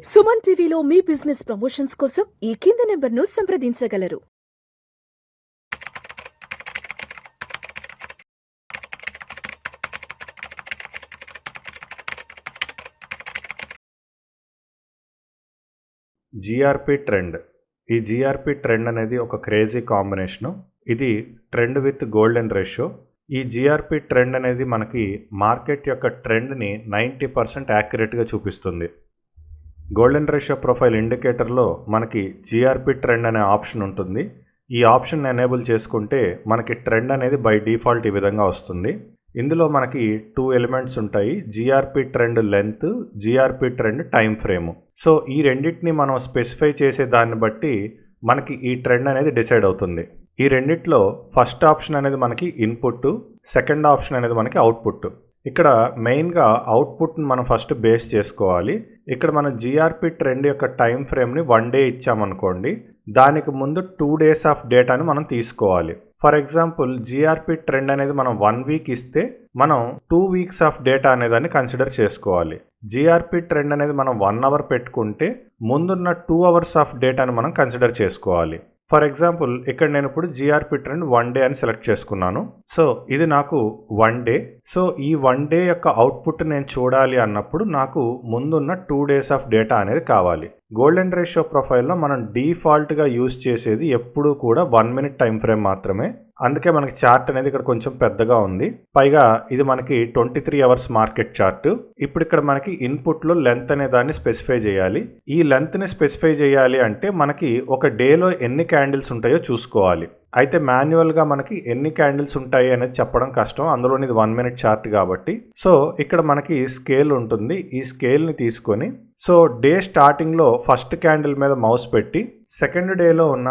సుమన్ టీవీలో మీ business promotions కోసం ఈ కింది నెంబర్ను సంప్రదించగలరు. GRP trend. ఈ జీఆర్పీ ట్రెండ్ అనేది ఒక క్రేజీ కాంబినేషను. ఇది ట్రెండ్ విత్ గోల్డెన్ రేషియో. ఈ జీఆర్పీ ట్రెండ్ అనేది మనకి మార్కెట్ యొక్క ట్రెండ్ని 90% యాక్యురేట్గా చూపిస్తుంది. గోల్డెన్ రేషియో ప్రొఫైల్ ఇండికేటర్లో మనకి జీఆర్పీ ట్రెండ్ అనే ఆప్షన్ ఉంటుంది. ఈ ఆప్షన్ ఎనేబుల్ చేసుకుంటే మనకి ట్రెండ్ అనేది బై డిఫాల్ట్ ఈ విధంగా వస్తుంది. ఇందులో మనకి 2 ఎలిమెంట్స్ ఉంటాయి. GRP trend length, GRP trend time frame. So ఈ రెండింటిని మనం స్పెసిఫై చేసే దాన్ని బట్టి మనకి ఈ ట్రెండ్ అనేది డిసైడ్ అవుతుంది. ఈ రెండిట్లో ఫస్ట్ ఆప్షన్ అనేది మనకి ఇన్పుట్, సెకండ్ ఆప్షన్ అనేది మనకి అవుట్పుట్. ఇక్కడ మెయిన్గా అవుట్పుట్ని మనం ఫస్ట్ బేస్ చేసుకోవాలి. ఇక్కడ మనం జీఆర్పీ ట్రెండ్ యొక్క టైం ఫ్రేమ్ని 1 డే ఇచ్చామనుకోండి, దానికి ముందు 2 డేస్ ఆఫ్ డేటాని మనం తీసుకోవాలి. ఫర్ ఎగ్జాంపుల్ జీఆర్పీ ట్రెండ్ అనేది మనం 1 వీక్ ఇస్తే మనం 2 వీక్స్ ఆఫ్ డేటా అనేదాన్ని కన్సిడర్ చేసుకోవాలి. జీఆర్పీ ట్రెండ్ అనేది మనం 1 అవర్ పెట్టుకుంటే ముందున్న 2 అవర్స్ ఆఫ్ డేటాని మనం కన్సిడర్ చేసుకోవాలి. ఫర్ ఎగ్జాంపుల్ ఇక్కడ నేను ఇప్పుడు జీఆర్పీ ట్రెండ్ 1 డే అని సెలెక్ట్ చేసుకున్నాను. సో ఇది నాకు 1 డే. సో ఈ 1 డే యొక్క అవుట్పుట్ నేను చూడాలి అన్నప్పుడు నాకు ముందున్న 2 డేస్ ఆఫ్ డేటా అనేది కావాలి. గోల్డెన్ రేషియో ప్రొఫైల్లో మనం డిఫాల్ట్గా యూజ్ చేసేది ఎప్పుడూ కూడా 1 మినిట్ టైం ఫ్రేమ్ మాత్రమే. అందుకే మనకి చార్ట్ అనేది ఇక్కడ కొంచెం పెద్దగా ఉంది. పైగా ఇది మనకి 23 అవర్స్ మార్కెట్ చార్ట్. ఇప్పుడు ఇక్కడ మనకి ఇన్పుట్లో లెంత్ అనే దాన్ని స్పెసిఫై చేయాలి. ఈ లెంత్ని స్పెసిఫై చేయాలి అంటే మనకి ఒక డేలో ఎన్ని క్యాండిల్స్ ఉంటాయో చూసుకోవాలి. అయితే మాన్యువల్గా మనకి ఎన్ని క్యాండిల్స్ ఉంటాయి అనేది చెప్పడం కష్టం, అందులోని ఇది 1 మినిట్ చార్ట్ కాబట్టి. సో ఇక్కడ మనకి స్కేల్ ఉంటుంది. ఈ స్కేల్ని తీసుకొని సో డే స్టార్టింగ్లో ఫస్ట్ క్యాండిల్ మీద మౌస్ పెట్టి సెకండ్ డేలో ఉన్న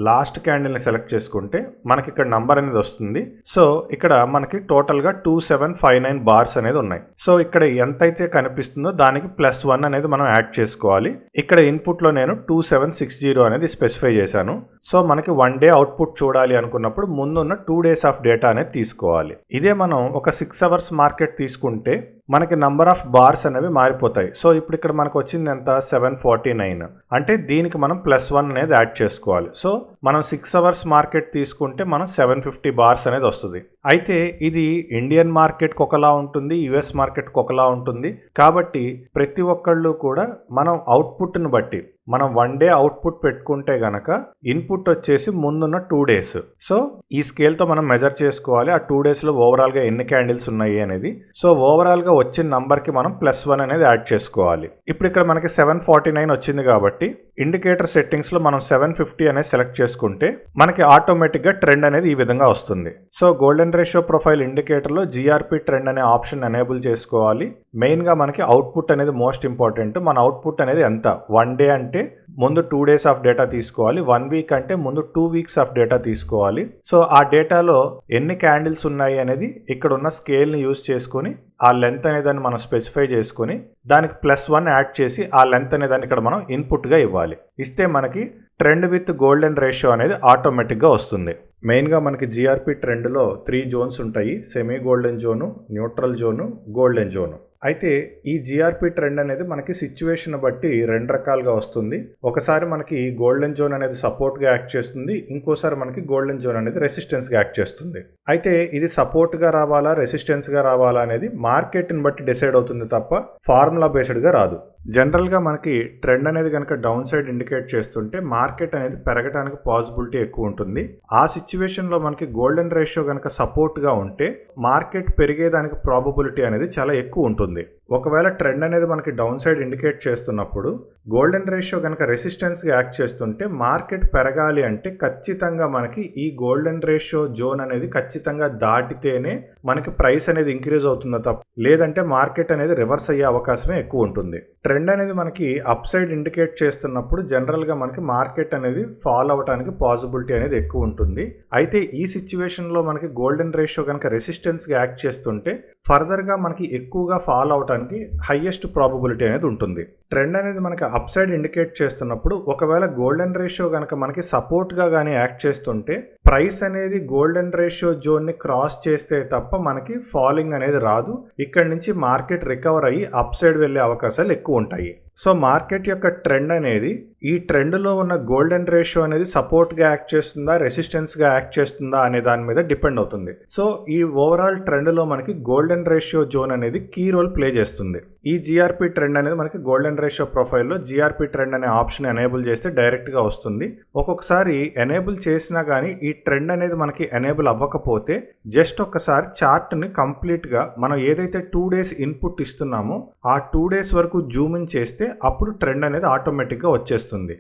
లాస్ట్ క్యాండిల్ని సెలెక్ట్ చేసుకుంటే మనకి ఇక్కడ నంబర్ అనేది వస్తుంది. సో ఇక్కడ మనకి టోటల్గా 2759 బార్స్ అనేది ఉన్నాయి. సో ఇక్కడ ఎంతైతే కనిపిస్తుందో దానికి +1 అనేది మనం యాడ్ చేసుకోవాలి. ఇక్కడ ఇన్పుట్లో నేను 2760 అనేది స్పెసిఫై చేశాను. సో మనకి 1 డే అవుట్పుట్ చూడాలి అనుకున్నప్పుడు ముందున్న 2 డేస్ ఆఫ్ డేటా అనేది తీసుకోవాలి. ఇదే మనం ఒక 6 అవర్స్ మార్కెట్ తీసుకుంటే మనకి నంబర్ ఆఫ్ బార్స్ అనేవి మారిపోతాయి. సో ఇప్పుడు ఇక్కడ మనకు వచ్చింది ఎంత, 749. అంటే దీనికి మనం +1 అనేది యాడ్ చేసుకోవాలి. సో మనం 6 అవర్స్ మార్కెట్ తీసుకుంటే మనం 750 బార్స్ అనేది వస్తుంది. అయితే ఇది ఇండియన్ మార్కెట్కి ఒకలా ఉంటుంది, యుఎస్ మార్కెట్కి ఒకలా ఉంటుంది. కాబట్టి ప్రతి ఒక్కళ్ళు కూడా మనం అవుట్పుట్ని బట్టి మనం 1 డే అవుట్పుట్ పెట్టుకుంటే గనక ఇన్పుట్ వచ్చేసి ముందున్న 2 డేస్. సో ఈ స్కేల్తో మనం మెజర్ చేసుకోవాలి ఆ 2 డేస్లో ఓవరాల్గా ఎన్ని క్యాండిల్స్ ఉన్నాయి అనేది. సో ఓవరాల్గా వచ్చిన నంబర్కి మనం +1 అనేది యాడ్ చేసుకోవాలి. ఇప్పుడు ఇక్కడ మనకి 749 వచ్చింది కాబట్టి ఇండికేటర్ సెట్టింగ్స్లో మనం 750 అనేది సెలెక్ట్ చేసుకుంటే మనకి ఆటోమేటిక్గా ట్రెండ్ అనేది ఈ విధంగా వస్తుంది. సో గోల్డెన్ రేషియో ప్రొఫైల్ ఇండికేటర్లో జీఆర్పీ ట్రెండ్ అనే ఆప్షన్ ఎనేబుల్ చేసుకోవాలి. మెయిన్గా మనకి అవుట్పుట్ అనేది మోస్ట్ ఇంపార్టెంట్. మన అవుట్పుట్ అనేది ఎంత, 1 డే అంటే ముందు 2 డేస్ ఆఫ్ డేటా తీసుకోవాలి, 1 వీక్ అంటే ముందు 2 వీక్స్ ఆఫ్ డేటా తీసుకోవాలి. సో ఆ డేటాలో ఎన్ని క్యాండిల్స్ ఉన్నాయి అనేది ఇక్కడ ఉన్న స్కేల్ని యూజ్ చేసుకొని ఆ లెంత్ అనేదాన్ని మనం స్పెసిఫై చేసుకొని దానికి +1 యాడ్ చేసి ఆ లెంత్ అనేదాన్ని ఇక్కడ మనం ఇన్పుట్గా ఇవ్వాలి. ఇస్తే మనకి ట్రెండ్ విత్ గోల్డెన్ రేషియో అనేది ఆటోమేటిక్గా వస్తుంది. మెయిన్గా మనకి జీఆర్పీ ట్రెండ్లో 3 జోన్స్ ఉంటాయి: semi golden zone, neutral zone, golden zone. అయితే ఈ జీఆర్పీ ట్రెండ్ అనేది మనకి సిచ్యువేషన్ బట్టి 2 రకాలుగా వస్తుంది. ఒకసారి మనకి గోల్డెన్ జోన్ అనేది సపోర్ట్గా యాక్ట్ చేస్తుంది, ఇంకోసారి మనకి గోల్డెన్ జోన్ అనేది రెసిస్టెన్స్గా యాక్ట్ చేస్తుంది. అయితే ఇది సపోర్ట్గా రావాలా రెసిస్టెన్స్గా రావాలా అనేది మార్కెట్ని బట్టి డిసైడ్ అవుతుంది తప్ప ఫార్ములా బేస్డ్గా రాదు. జనరల్గా మనకి ట్రెండ్ అనేది కనుక డౌన్ సైడ్ ఇండికేట్ చేస్తుంటే మార్కెట్ అనేది పెరగడానికి పాసిబిలిటీ ఎక్కువ ఉంటుంది. ఆ సిచ్యువేషన్లో మనకి గోల్డెన్ రేషియో కనుక సపోర్ట్గా ఉంటే మార్కెట్ పెరిగేదానికి ప్రాబబిలిటీ అనేది చాలా ఎక్కువ ఉంటుంది. ఒకవేళ ట్రెండ్ అనేది మనకి డౌన్ సైడ్ ఇండికేట్ చేస్తున్నప్పుడు గోల్డెన్ రేషియో కనుక రెసిస్టెన్స్గా యాక్ట్ చేస్తుంటే మార్కెట్ పెరగాలి అంటే ఖచ్చితంగా మనకి ఈ గోల్డెన్ రేషియో జోన్ అనేది ఖచ్చితంగా దాటితేనే మనకి ప్రైస్ అనేది ఇంక్రీజ్ అవుతుందో తప్ప లేదంటే మార్కెట్ అనేది రివర్స్ అయ్యే అవకాశమే ఎక్కువ ఉంటుంది. ట్రెండ్ అనేది మనకి అప్ సైడ్ ఇండికేట్ చేస్తున్నప్పుడు జనరల్గా మనకి మార్కెట్ అనేది ఫాల్ అవ్వడానికి పాసిబిలిటీ అనేది ఎక్కువ ఉంటుంది. అయితే ఈ సిచ్యువేషన్లో మనకి గోల్డెన్ రేషియో కనుక రెసిస్టెన్స్గా యాక్ట్ చేస్తుంటే ఫర్దర్గా మనకి ఎక్కువగా ఫాల్ అవడానికి హైయెస్ట్ ప్రాబబిలిటీ అనేది ఉంటుంది. ట్రెండ్ అనేది మనకి అప్ సైడ్ ఇండికేట్ చేస్తున్నప్పుడు ఒకవేళ గోల్డెన్ రేషియో కనుక మనకి సపోర్ట్గా కానీ యాక్ట్ చేస్తుంటే ప్రైస్ అనేది గోల్డెన్ రేషియో జోన్ని క్రాస్ చేస్తే తప్ప మనకి ఫాలింగ్ అనేది రాదు. ఇక్కడ నుంచి మార్కెట్ రికవర్ అయ్యి అప్ సైడ్ వెళ్ళే అవకాశాలు ఎక్కువ ఉంటాయి. సో మార్కెట్ యొక్క ట్రెండ్ అనేది ఈ ట్రెండ్లో ఉన్న గోల్డెన్ రేషియో అనేది సపోర్ట్గా యాక్ట్ చేస్తుందా, రెసిస్టెన్స్గా యాక్ట్ చేస్తుందా అనే దాని మీద డిపెండ్ అవుతుంది. సో ఈ ఓవరాల్ ట్రెండ్లో మనకి గోల్డెన్ రేషియో జోన్ అనేది కీ రోల్ ప్లే చేస్తుంది. ఈ జిఆర్పి ట్రెండ్ అనేది మనకి గోల్డెన్ రేషియో ప్రొఫైల్లో జిఆర్పి ట్రెండ్ అనే ఆప్షన్ ఎనేబుల్ చేస్తే డైరెక్ట్గా వస్తుంది. ఒక్కొక్కసారి ఎనేబుల్ చేసినా కానీ ఈ ట్రెండ్ అనేది మనకి ఎనేబుల్ అవ్వకపోతే జస్ట్ ఒక్కసారి చార్ట్ని కంప్లీట్గా మనం ఏదైతే 2 days ఇన్పుట్ ఇస్తున్నామో ఆ 2 days వరకు జూమ్ ఇన్ చేస్తే అప్పుడు ట్రెండ్ అనేది ఆటోమేటిక్గా వచ్చేస్తుంది.